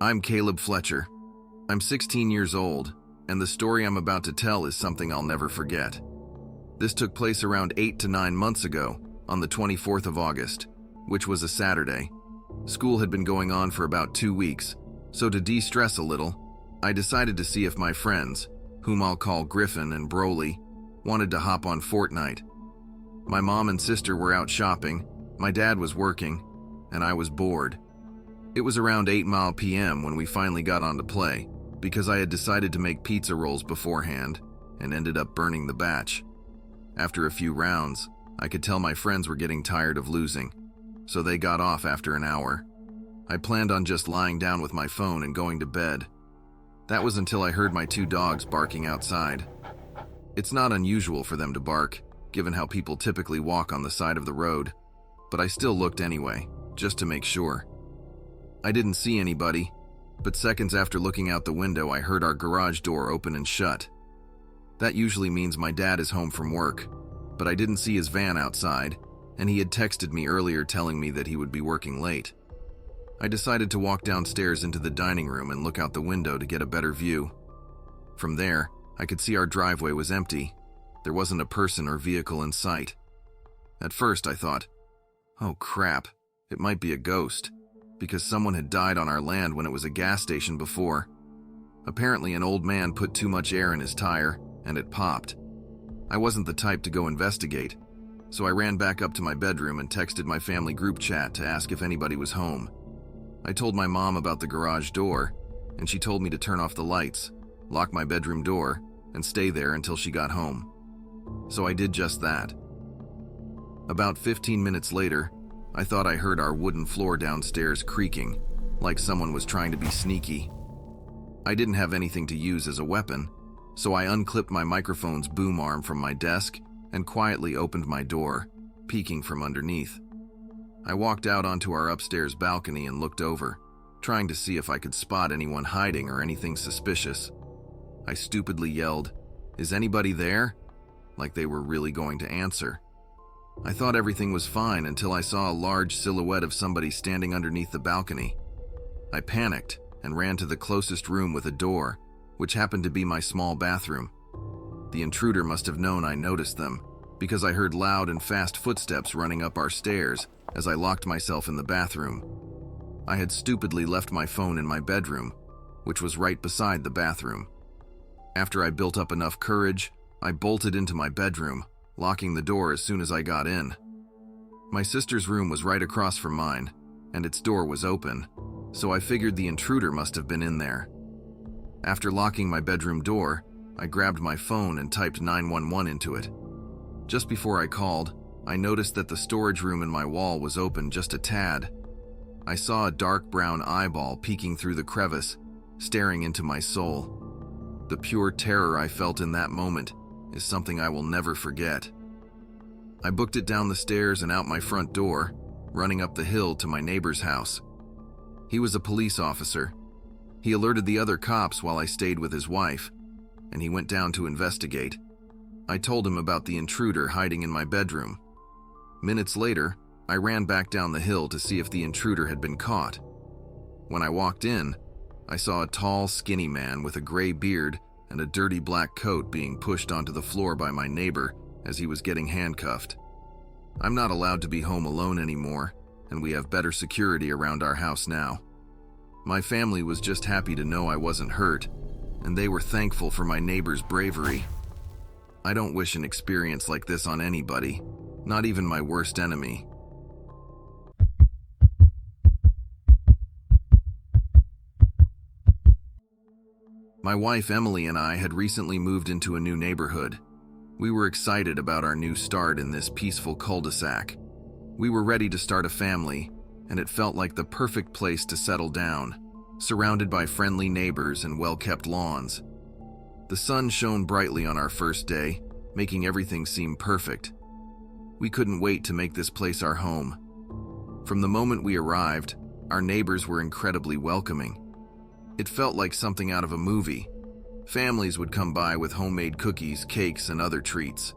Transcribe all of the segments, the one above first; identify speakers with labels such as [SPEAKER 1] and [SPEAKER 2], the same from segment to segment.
[SPEAKER 1] I'm Caleb Fletcher. I'm 16 years old, and the story I'm about to tell is something I'll never forget. This took place around 8 to 9 months ago, on the 24th of August, which was a Saturday. School had been going on for about 2 weeks, so to de-stress a little, I decided to see if my friends, whom I'll call Griffin and Broly, wanted to hop on Fortnite. My mom and sister were out shopping, my dad was working, and I was bored. It was around 8 p.m. when we finally got on to play, because I had decided to make pizza rolls beforehand and ended up burning the batch. After a few rounds, I could tell my friends were getting tired of losing, so they got off after an hour. I planned on just lying down with my phone and going to bed. That was until I heard my 2 dogs barking outside. It's not unusual for them to bark, given how people typically walk on the side of the road, but I still looked anyway, just to make sure. I didn't see anybody, but seconds after looking out the window, I heard our garage door open and shut. That usually means my dad is home from work, but I didn't see his van outside, and he had texted me earlier telling me that he would be working late. I decided to walk downstairs into the dining room and look out the window to get a better view. From there, I could see our driveway was empty. There wasn't a person or vehicle in sight. At first, I thought, oh crap, it might be a ghost, because someone had died on our land when it was a gas station before. Apparently, an old man put too much air in his tire, and it popped. I wasn't the type to go investigate, so I ran back up to my bedroom and texted my family group chat to ask if anybody was home. I told my mom about the garage door, and she told me to turn off the lights, lock my bedroom door, and stay there until she got home. So I did just that. About 15 minutes later, I thought I heard our wooden floor downstairs creaking, like someone was trying to be sneaky. I didn't have anything to use as a weapon, so I unclipped my microphone's boom arm from my desk and quietly opened my door, peeking from underneath. I walked out onto our upstairs balcony and looked over, trying to see if I could spot anyone hiding or anything suspicious. I stupidly yelled, "Is anybody there?" like they were really going to answer. I thought everything was fine until I saw a large silhouette of somebody standing underneath the balcony. I panicked and ran to the closest room with a door, which happened to be my small bathroom. The intruder must have known I noticed them, because I heard loud and fast footsteps running up our stairs as I locked myself in the bathroom. I had stupidly left my phone in my bedroom, which was right beside the bathroom. After I built up enough courage, I bolted into my bedroom, locking the door as soon as I got in. My sister's room was right across from mine, and its door was open, so I figured the intruder must have been in there. After locking my bedroom door, I grabbed my phone and typed 911 into it. Just before I called, I noticed that the storage room in my wall was open just a tad. I saw a dark brown eyeball peeking through the crevice, staring into my soul. The pure terror I felt in that moment is something I will never forget. I booked it down the stairs and out my front door, running up the hill to my neighbor's house. He was a police officer. He alerted the other cops while I stayed with his wife, and he went down to investigate. I told him about the intruder hiding in my bedroom. Minutes later, I ran back down the hill to see if the intruder had been caught. When I walked in, I saw a tall, skinny man with a gray beard and a dirty black coat being pushed onto the floor by my neighbor as he was getting handcuffed. I'm not allowed to be home alone anymore, and we have better security around our house now. My family was just happy to know I wasn't hurt, and they were thankful for my neighbor's bravery. I don't wish an experience like this on anybody, not even my worst enemy. My wife Emily and I had recently moved into a new neighborhood. We were excited about our new start in this peaceful cul-de-sac. We were ready to start a family, and it felt like the perfect place to settle down, surrounded by friendly neighbors and well-kept lawns. The sun shone brightly on our first day, making everything seem perfect. We couldn't wait to make this place our home. From the moment we arrived, our neighbors were incredibly welcoming. It felt like something out of a movie. Families would come by with homemade cookies, cakes, and other treats.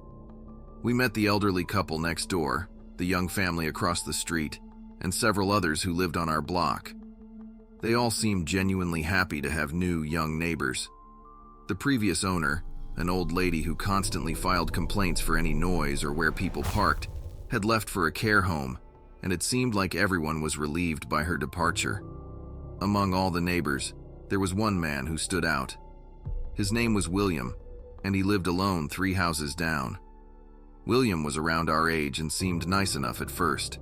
[SPEAKER 1] We met the elderly couple next door, the young family across the street, and several others who lived on our block. They all seemed genuinely happy to have new, young neighbors. The previous owner, an old lady who constantly filed complaints for any noise or where people parked, had left for a care home, and it seemed like everyone was relieved by her departure. Among all the neighbors, there was one man who stood out. His name was William, and he lived alone 3 houses down. William was around our age and seemed nice enough at first.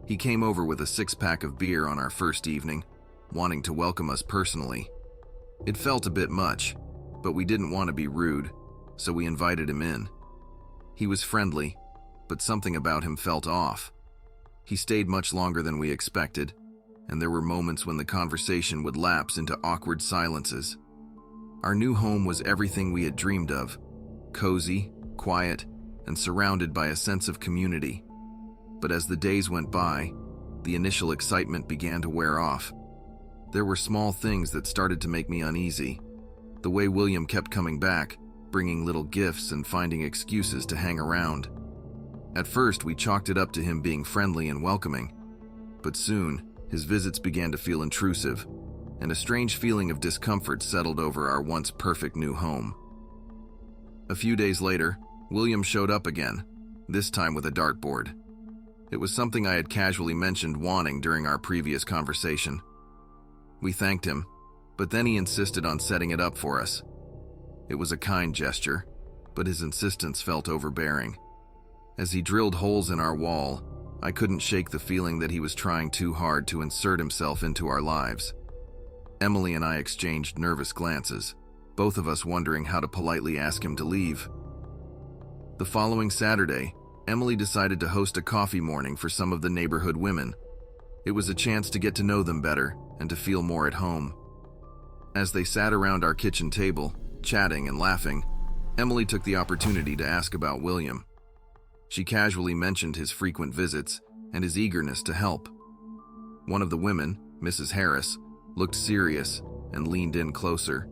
[SPEAKER 1] He came over with a 6-pack of beer on our first evening, wanting to welcome us personally. It felt a bit much, but we didn't want to be rude, so we invited him in. He was friendly, but something about him felt off. He stayed much longer than we expected, and there were moments when the conversation would lapse into awkward silences. Our new home was everything we had dreamed of: cozy, quiet, and surrounded by a sense of community. But as the days went by, the initial excitement began to wear off. There were small things that started to make me uneasy. The way William kept coming back, bringing little gifts and finding excuses to hang around. At first, we chalked it up to him being friendly and welcoming, but soon, his visits began to feel intrusive, and a strange feeling of discomfort settled over our once perfect new home. A few days later, William showed up again, this time with a dartboard. It was something I had casually mentioned wanting during our previous conversation. We thanked him, but then he insisted on setting it up for us. It was a kind gesture, but his insistence felt overbearing. As he drilled holes in our wall, I couldn't shake the feeling that he was trying too hard to insert himself into our lives. Emily and I exchanged nervous glances, both of us wondering how to politely ask him to leave. The following Saturday, Emily decided to host a coffee morning for some of the neighborhood women. It was a chance to get to know them better and to feel more at home. As they sat around our kitchen table, chatting and laughing, Emily took the opportunity to ask about William. She casually mentioned his frequent visits and his eagerness to help. One of the women, Mrs. Harris, looked serious and leaned in closer.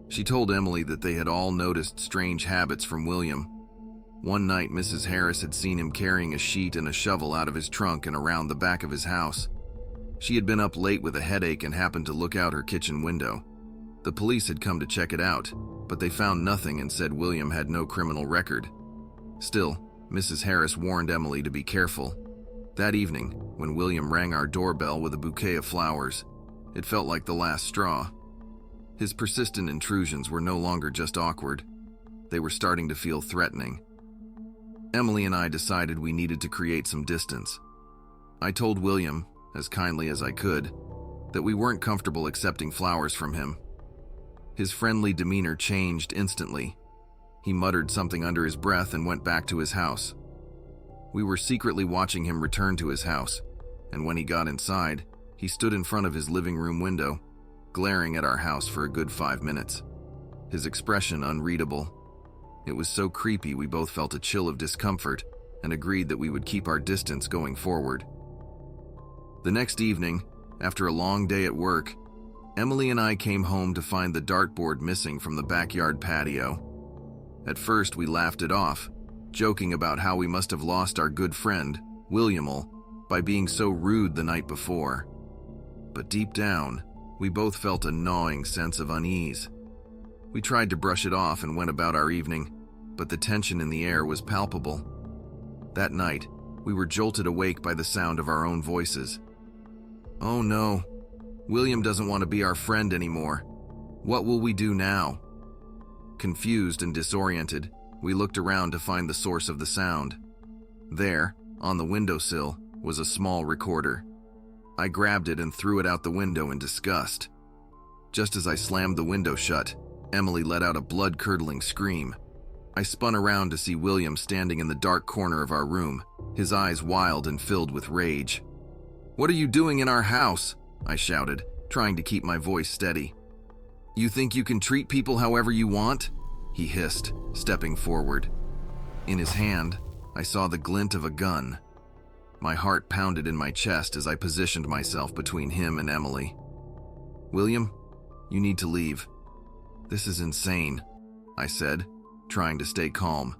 [SPEAKER 1] She told Emily that they had all noticed strange habits from William. One night, Mrs. Harris had seen him carrying a sheet and a shovel out of his trunk and around the back of his house. She had been up late with a headache and happened to look out her kitchen window. The police had come to check it out, but they found nothing and said William had no criminal record. Still, Mrs. Harris warned Emily to be careful. That evening, when William rang our doorbell with a bouquet of flowers, it felt like the last straw. His persistent intrusions were no longer just awkward. They were starting to feel threatening. Emily and I decided we needed to create some distance. I told William, as kindly as I could, that we weren't comfortable accepting flowers from him. His friendly demeanor changed instantly. He muttered something under his breath and went back to his house. We were secretly watching him return to his house, and when he got inside, he stood in front of his living room window, glaring at our house for a good 5 minutes. His expression unreadable. It was so creepy we both felt a chill of discomfort and agreed that we would keep our distance going forward. The next evening, after a long day at work, Emily and I came home to find the dartboard missing from the backyard patio. At first, we laughed it off, joking about how we must have lost our good friend, William, by being so rude the night before. But deep down, we both felt a gnawing sense of unease. We tried to brush it off and went about our evening, but the tension in the air was palpable. That night, we were jolted awake by the sound of our own voices. Oh no, William doesn't want to be our friend anymore. What will we do now? Confused and disoriented, we looked around to find the source of the sound. There, on the windowsill, was a small recorder. I grabbed it and threw it out the window in disgust. Just as I slammed the window shut, Emily let out a blood-curdling scream. I spun around to see William standing in the dark corner of our room, his eyes wild and filled with rage. "What are you doing in our house?" I shouted, trying to keep my voice steady. "You think you can treat people however you want?" he hissed, stepping forward. In his hand, I saw the glint of a gun. My heart pounded in my chest as I positioned myself between him and Emily. "William, you need to leave. This is insane," I said, trying to stay calm.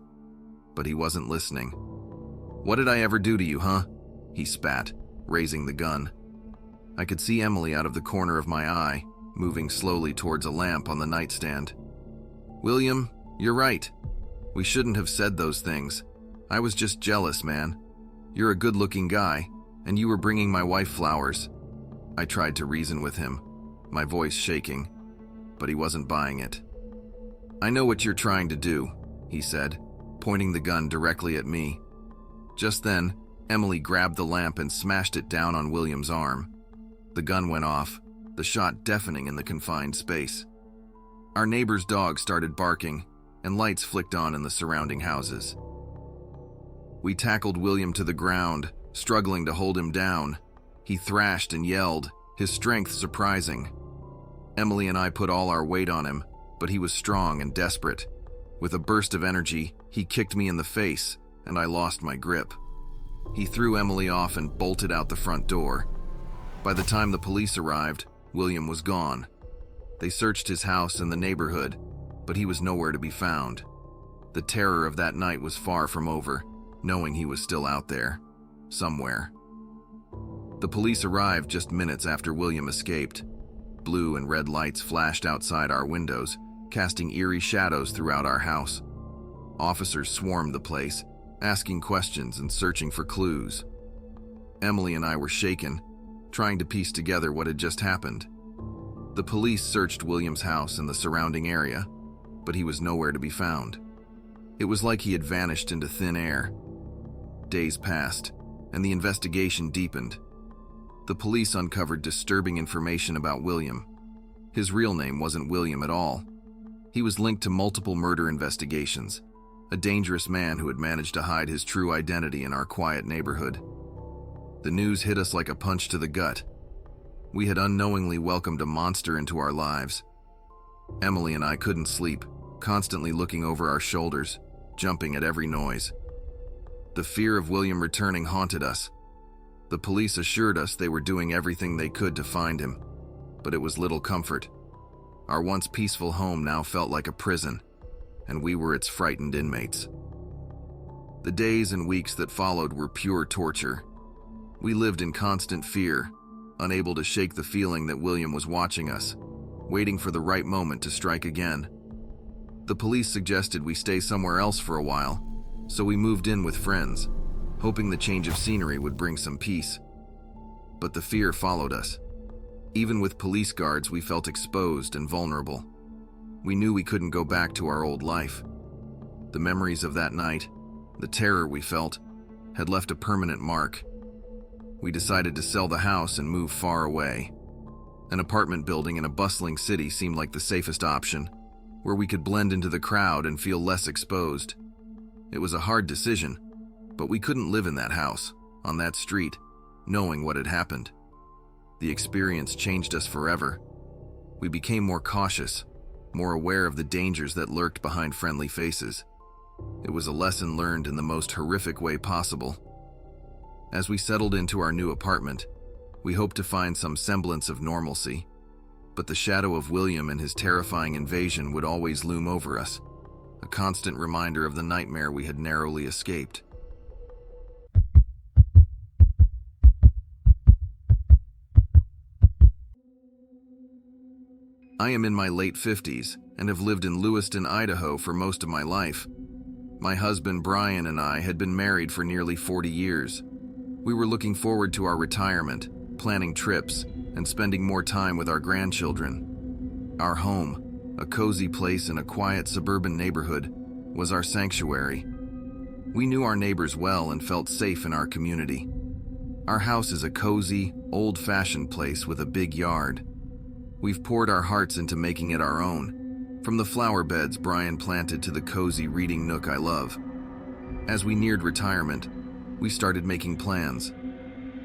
[SPEAKER 1] But he wasn't listening. "What did I ever do to you, huh?" he spat, raising the gun. I could see Emily out of the corner of my eye, moving slowly towards a lamp on the nightstand. "William, you're right. We shouldn't have said those things. I was just jealous, man. You're a good-looking guy, and you were bringing my wife flowers." I tried to reason with him, my voice shaking, but he wasn't buying it. "I know what you're trying to do," he said, pointing the gun directly at me. Just then, Emily grabbed the lamp and smashed it down on William's arm. The gun went off, the shot deafening in the confined space. Our neighbor's dog started barking, and lights flicked on in the surrounding houses. We tackled William to the ground, struggling to hold him down. He thrashed and yelled, his strength surprising. Emily and I put all our weight on him, but he was strong and desperate. With a burst of energy, he kicked me in the face, and I lost my grip. He threw Emily off and bolted out the front door. By the time the police arrived, William was gone. They searched his house and the neighborhood, but he was nowhere to be found. The terror of that night was far from over, knowing he was still out there, somewhere. The police arrived just minutes after William escaped. Blue and red lights flashed outside our windows, casting eerie shadows throughout our house. Officers swarmed the place, asking questions and searching for clues. Emily and I were shaken, trying to piece together what had just happened. The police searched William's house and the surrounding area, but he was nowhere to be found. It was like he had vanished into thin air. Days passed, and the investigation deepened. The police uncovered disturbing information about William. His real name wasn't William at all. He was linked to multiple murder investigations, a dangerous man who had managed to hide his true identity in our quiet neighborhood. The news hit us like a punch to the gut. We had unknowingly welcomed a monster into our lives. Emily and I couldn't sleep, constantly looking over our shoulders, jumping at every noise. The fear of William returning haunted us. The police assured us they were doing everything they could to find him, but it was little comfort. Our once peaceful home now felt like a prison, and we were its frightened inmates. The days and weeks that followed were pure torture. We lived in constant fear, unable to shake the feeling that William was watching us, waiting for the right moment to strike again. The police suggested we stay somewhere else for a while, so we moved in with friends, hoping the change of scenery would bring some peace. But the fear followed us. Even with police guards, we felt exposed and vulnerable. We knew we couldn't go back to our old life. The memories of that night, the terror we felt, had left a permanent mark. We decided to sell the house and move far away. An apartment building in a bustling city seemed like the safest option, where we could blend into the crowd and feel less exposed. It was a hard decision, but we couldn't live in that house, on that street, knowing what had happened. The experience changed us forever. We became more cautious, more aware of the dangers that lurked behind friendly faces. It was a lesson learned in the most horrific way possible. As we settled into our new apartment, we hoped to find some semblance of normalcy, but the shadow of William and his terrifying invasion would always loom over us, a constant reminder of the nightmare we had narrowly escaped. I am in my late 50s and have lived in Lewiston, Idaho for most of my life. My husband Brian and I had been married for nearly 40 years. We were looking forward to our retirement, planning trips, and spending more time with our grandchildren. Our home, a cozy place in a quiet suburban neighborhood, was our sanctuary. We knew our neighbors well and felt safe in our community. Our house is a cozy, old-fashioned place with a big yard. We've poured our hearts into making it our own, from the flower beds Brian planted to the cozy reading nook I love. As we neared retirement, we started making plans.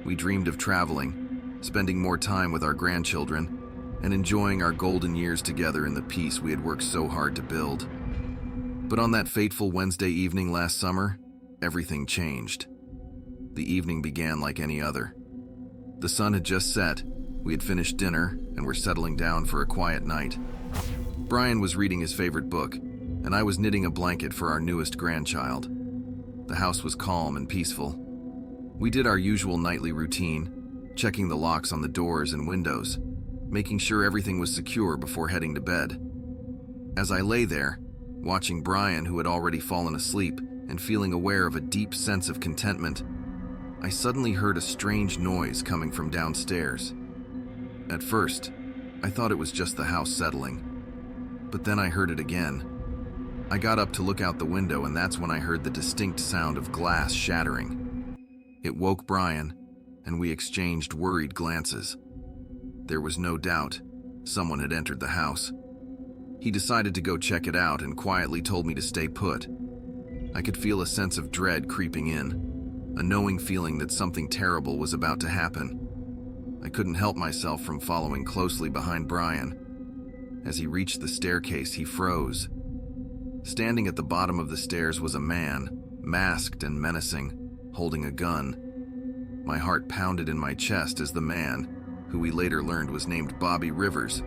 [SPEAKER 1] We dreamed of traveling, spending more time with our grandchildren, and enjoying our golden years together in the peace we had worked so hard to build. But on that fateful Wednesday evening last summer, everything changed. The evening began like any other. The sun had just set, we had finished dinner, and were settling down for a quiet night. Brian was reading his favorite book, and I was knitting a blanket for our newest grandchild. The house was calm and peaceful. We did our usual nightly routine, checking the locks on the doors and windows, making sure everything was secure before heading to bed. As I lay there, watching Brian, who had already fallen asleep, and feeling aware of a deep sense of contentment, I suddenly heard a strange noise coming from downstairs. At first, I thought it was just the house settling, but then I heard it again. I got up to look out the window, and that's when I heard the distinct sound of glass shattering. It woke Brian, and we exchanged worried glances. There was no doubt someone had entered the house. He decided to go check it out and quietly told me to stay put. I could feel a sense of dread creeping in, a knowing feeling that something terrible was about to happen. I couldn't help myself from following closely behind Brian. As he reached the staircase, he froze. Standing at the bottom of the stairs was a man, masked and menacing, holding a gun. My heart pounded in my chest as the man, who we later learned was named Bobby Rivers,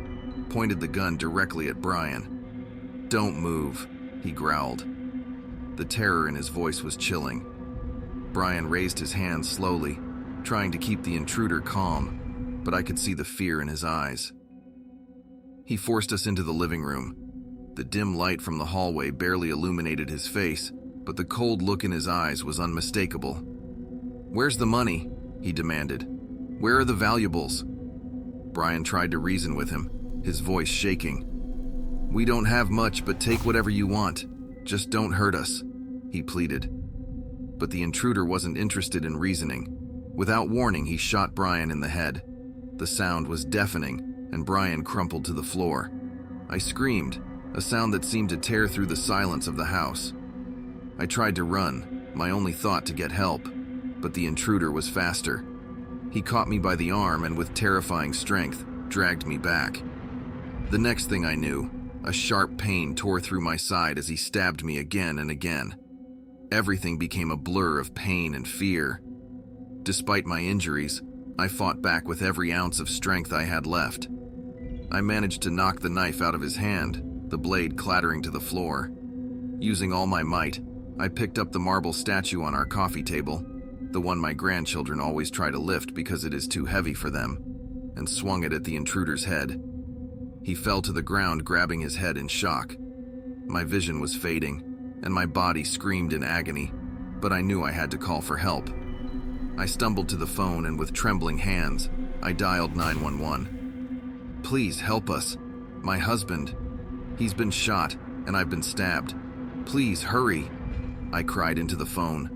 [SPEAKER 1] pointed the gun directly at Brian. "Don't move," he growled. The terror in his voice was chilling. Brian raised his hands slowly, trying to keep the intruder calm, but I could see the fear in his eyes. He forced us into the living room. The dim light from the hallway barely illuminated his face, but the cold look in his eyes was unmistakable. "Where's the money?" he demanded. "Where are the valuables?" Brian tried to reason with him, his voice shaking. "We don't have much, but take whatever you want. Just don't hurt us," he pleaded. But the intruder wasn't interested in reasoning. Without warning, he shot Brian in the head. The sound was deafening, and Brian crumpled to the floor. I screamed, a sound that seemed to tear through the silence of the house. I tried to run, my only thought to get help, but the intruder was faster. He caught me by the arm and with terrifying strength, dragged me back. The next thing I knew, a sharp pain tore through my side as he stabbed me again and again. Everything became a blur of pain and fear. Despite my injuries, I fought back with every ounce of strength I had left. I managed to knock the knife out of his hand, the blade clattering to the floor. Using all my might, I picked up the marble statue on our coffee table, the one my grandchildren always try to lift because it is too heavy for them, and swung it at the intruder's head. He fell to the ground, grabbing his head in shock. My vision was fading, and my body screamed in agony, but I knew I had to call for help. I stumbled to the phone, and with trembling hands, I dialed 911. "Please help us. My husband. He's been shot, and I've been stabbed. Please hurry," I cried into the phone.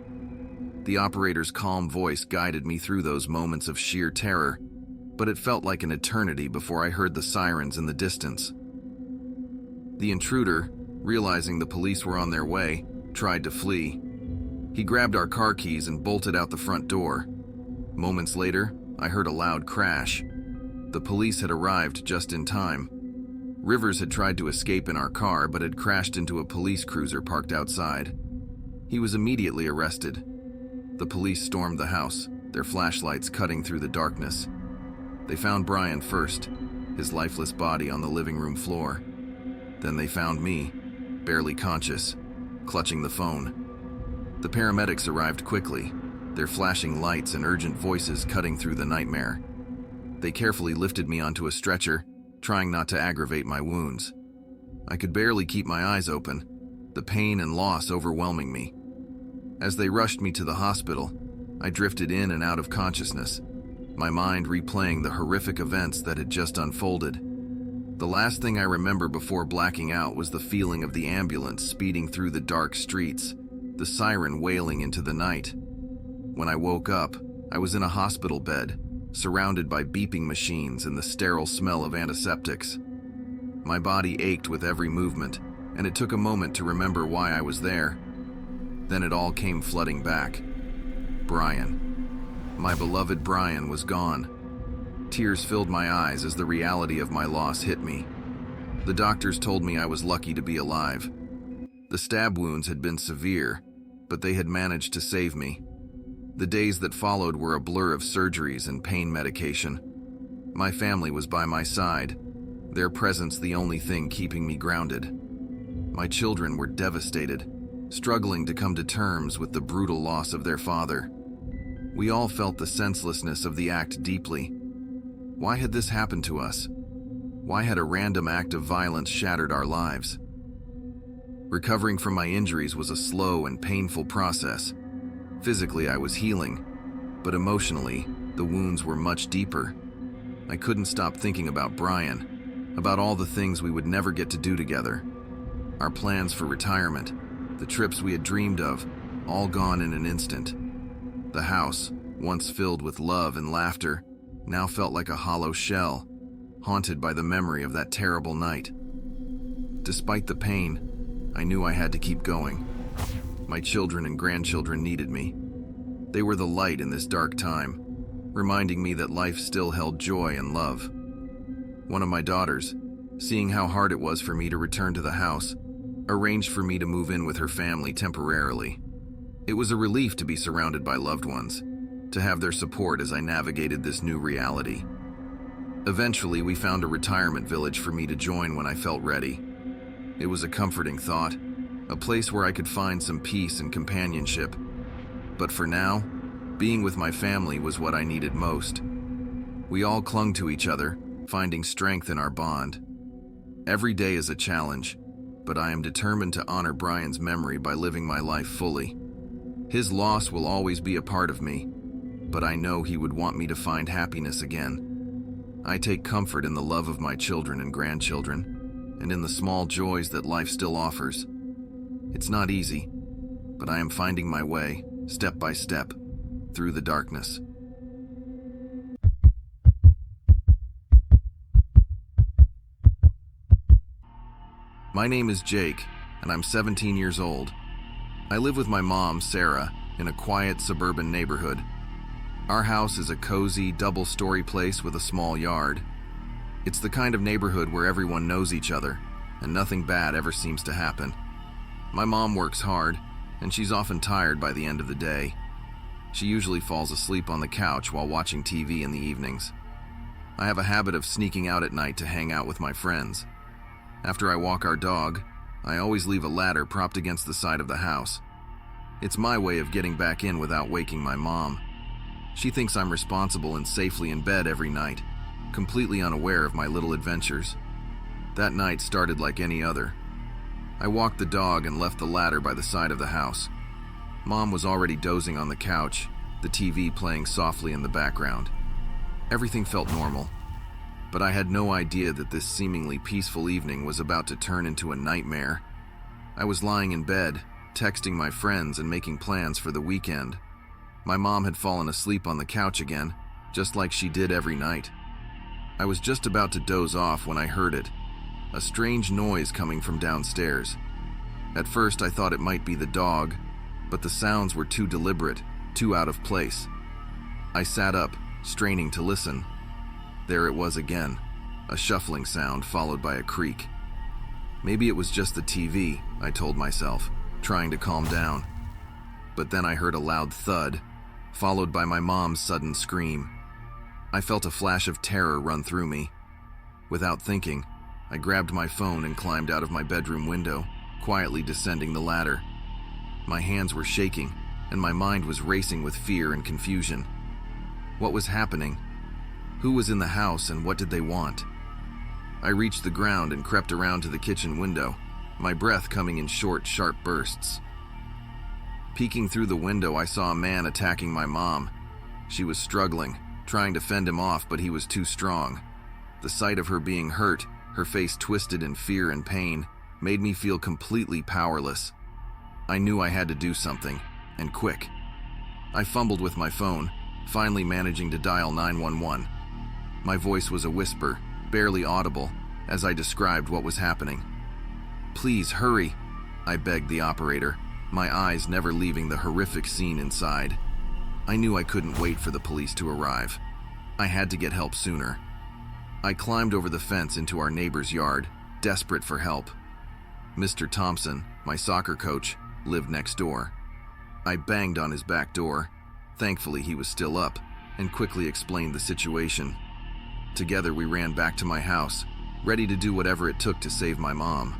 [SPEAKER 1] The operator's calm voice guided me through those moments of sheer terror, but it felt like an eternity before I heard the sirens in the distance. The intruder, realizing the police were on their way, tried to flee. He grabbed our car keys and bolted out the front door. Moments later, I heard a loud crash. The police had arrived just in time. Rivers had tried to escape in our car, but had crashed into a police cruiser parked outside. He was immediately arrested. The police stormed the house, their flashlights cutting through the darkness. They found Brian first, his lifeless body on the living room floor. Then they found me, barely conscious, clutching the phone. The paramedics arrived quickly, their flashing lights and urgent voices cutting through the nightmare. They carefully lifted me onto a stretcher, trying not to aggravate my wounds. I could barely keep my eyes open, the pain and loss overwhelming me. As they rushed me to the hospital, I drifted in and out of consciousness, my mind replaying the horrific events that had just unfolded. The last thing I remember before blacking out was the feeling of the ambulance speeding through the dark streets, the siren wailing into the night. When I woke up, I was in a hospital bed, surrounded by beeping machines and the sterile smell of antiseptics. My body ached with every movement, and it took a moment to remember why I was there. Then it all came flooding back. Brian. My beloved Brian was gone. Tears filled my eyes as the reality of my loss hit me. The doctors told me I was lucky to be alive. The stab wounds had been severe, but they had managed to save me. The days that followed were a blur of surgeries and pain medication. My family was by my side, their presence the only thing keeping me grounded. My children were devastated, struggling to come to terms with the brutal loss of their father. We all felt the senselessness of the act deeply. Why had this happened to us? Why had a random act of violence shattered our lives? Recovering from my injuries was a slow and painful process. Physically, I was healing, but emotionally, the wounds were much deeper. I couldn't stop thinking about Brian, about all the things we would never get to do together. Our plans for retirement, the trips we had dreamed of, all gone in an instant. The house, once filled with love and laughter, now felt like a hollow shell, haunted by the memory of that terrible night. Despite the pain, I knew I had to keep going. My children and grandchildren needed me. They were the light in this dark time, reminding me that life still held joy and love. One of my daughters, seeing how hard it was for me to return to the house, arranged for me to move in with her family temporarily. It was a relief to be surrounded by loved ones, to have their support as I navigated this new reality. Eventually, we found a retirement village for me to join when I felt ready. It was a comforting thought, a place where I could find some peace and companionship. But for now, being with my family was what I needed most. We all clung to each other, finding strength in our bond. Every day is a challenge, but I am determined to honor Brian's memory by living my life fully. His loss will always be a part of me, but I know he would want me to find happiness again. I take comfort in the love of my children and grandchildren, and in the small joys that life still offers. It's not easy, but I am finding my way, step by step, through the darkness. My name is Jake, and I'm 17 years old. I live with my mom, Sarah, in a quiet suburban neighborhood. Our house is a cozy, double-story place with a small yard. It's the kind of neighborhood where everyone knows each other, and nothing bad ever seems to happen. My mom works hard, and she's often tired by the end of the day. She usually falls asleep on the couch while watching TV in the evenings. I have a habit of sneaking out at night to hang out with my friends. After I walk our dog, I always leave a ladder propped against the side of the house. It's my way of getting back in without waking my mom. She thinks I'm responsible and safely in bed every night, completely unaware of my little adventures. That night started like any other. I walked the dog and left the ladder by the side of the house. Mom was already dozing on the couch, the TV playing softly in the background. Everything felt normal, but I had no idea that this seemingly peaceful evening was about to turn into a nightmare. I was lying in bed, texting my friends and making plans for the weekend. My mom had fallen asleep on the couch again, just like she did every night. I was just about to doze off when I heard it, a strange noise coming from downstairs. At first I thought it might be the dog, but the sounds were too deliberate, too out of place. I sat up, straining to listen. There it was again, a shuffling sound followed by a creak. Maybe it was just the TV, I told myself, trying to calm down. But then I heard a loud thud, followed by my mom's sudden scream. I felt a flash of terror run through me. Without thinking, I grabbed my phone and climbed out of my bedroom window, quietly descending the ladder. My hands were shaking, and my mind was racing with fear and confusion. What was happening? Who was in the house and what did they want? I reached the ground and crept around to the kitchen window, my breath coming in short, sharp bursts. Peeking through the window, I saw a man attacking my mom. She was struggling, trying to fend him off, but he was too strong. The sight of her being hurt, her face twisted in fear and pain, made me feel completely powerless. I knew I had to do something, and quick. I fumbled with my phone, finally managing to dial 911. My voice was a whisper, barely audible, as I described what was happening. "Please, hurry," I begged the operator, my eyes never leaving the horrific scene inside. I knew I couldn't wait for the police to arrive. I had to get help sooner. I climbed over the fence into our neighbor's yard, desperate for help. Mr. Thompson, my soccer coach, lived next door. I banged on his back door. Thankfully, he was still up, and quickly explained the situation. Together, we ran back to my house, ready to do whatever it took to save my mom.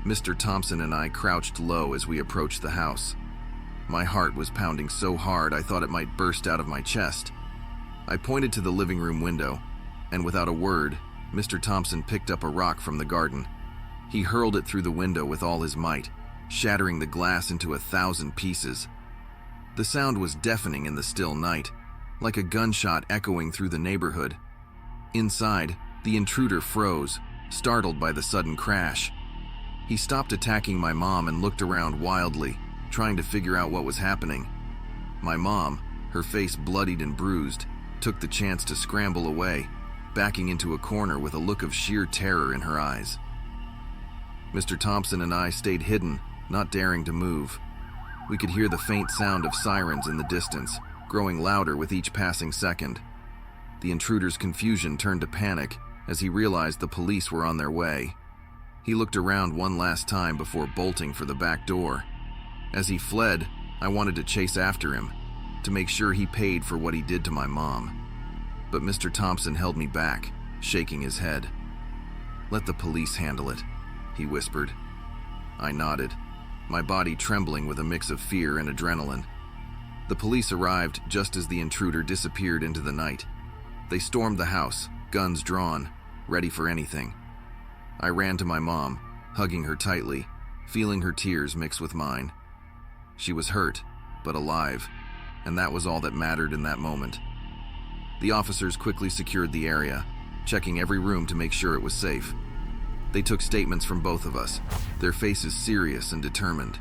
[SPEAKER 1] Mr. Thompson and I crouched low as we approached the house. My heart was pounding so hard I thought it might burst out of my chest. I pointed to the living room window, and without a word, Mr. Thompson picked up a rock from the garden. He hurled it through the window with all his might, shattering the glass into 1,000 pieces. The sound was deafening in the still night, like a gunshot echoing through the neighborhood. Inside, the intruder froze, startled by the sudden crash. He stopped attacking my mom and looked around wildly, trying to figure out what was happening. My mom, her face bloodied and bruised, took the chance to scramble away, backing into a corner with a look of sheer terror in her eyes. Mr. Thompson and I stayed hidden, not daring to move. We could hear the faint sound of sirens in the distance, growing louder with each passing second. The intruder's confusion turned to panic as he realized the police were on their way. He looked around one last time before bolting for the back door. As he fled, I wanted to chase after him, to make sure he paid for what he did to my mom. But Mr. Thompson held me back, shaking his head. "Let the police handle it," he whispered. I nodded, my body trembling with a mix of fear and adrenaline. The police arrived just as the intruder disappeared into the night. They stormed the house, guns drawn, ready for anything. I ran to my mom, hugging her tightly, feeling her tears mix with mine. She was hurt, but alive, and that was all that mattered in that moment. The officers quickly secured the area, checking every room to make sure it was safe. They took statements from both of us, their faces serious and determined.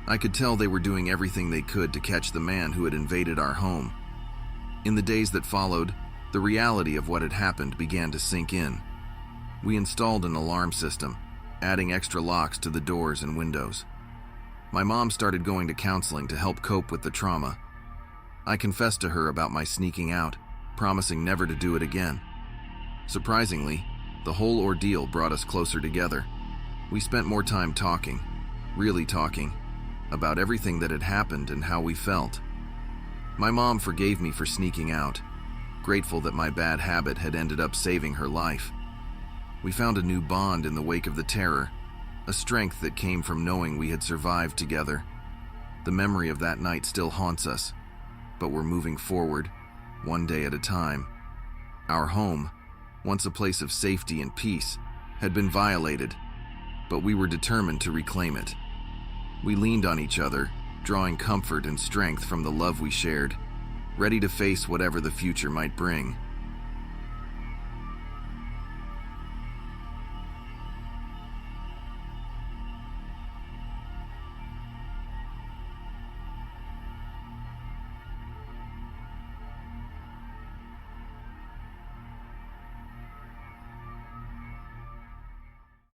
[SPEAKER 1] I could tell they were doing everything they could to catch the man who had invaded our home. In the days that followed, the reality of what had happened began to sink in. We installed an alarm system, adding extra locks to the doors and windows. My mom started going to counseling to help cope with the trauma. I confessed to her about my sneaking out, promising never to do it again. Surprisingly, the whole ordeal brought us closer together. We spent more time talking, really talking, about everything that had happened and how we felt. My mom forgave me for sneaking out, grateful that my bad habit had ended up saving her life. We found a new bond in the wake of the terror, a strength that came from knowing we had survived together. The memory of that night still haunts us, but we're moving forward, one day at a time. Our home, once a place of safety and peace, had been violated, but we were determined to reclaim it. We leaned on each other, drawing comfort and strength from the love we shared, ready to face whatever the future might bring.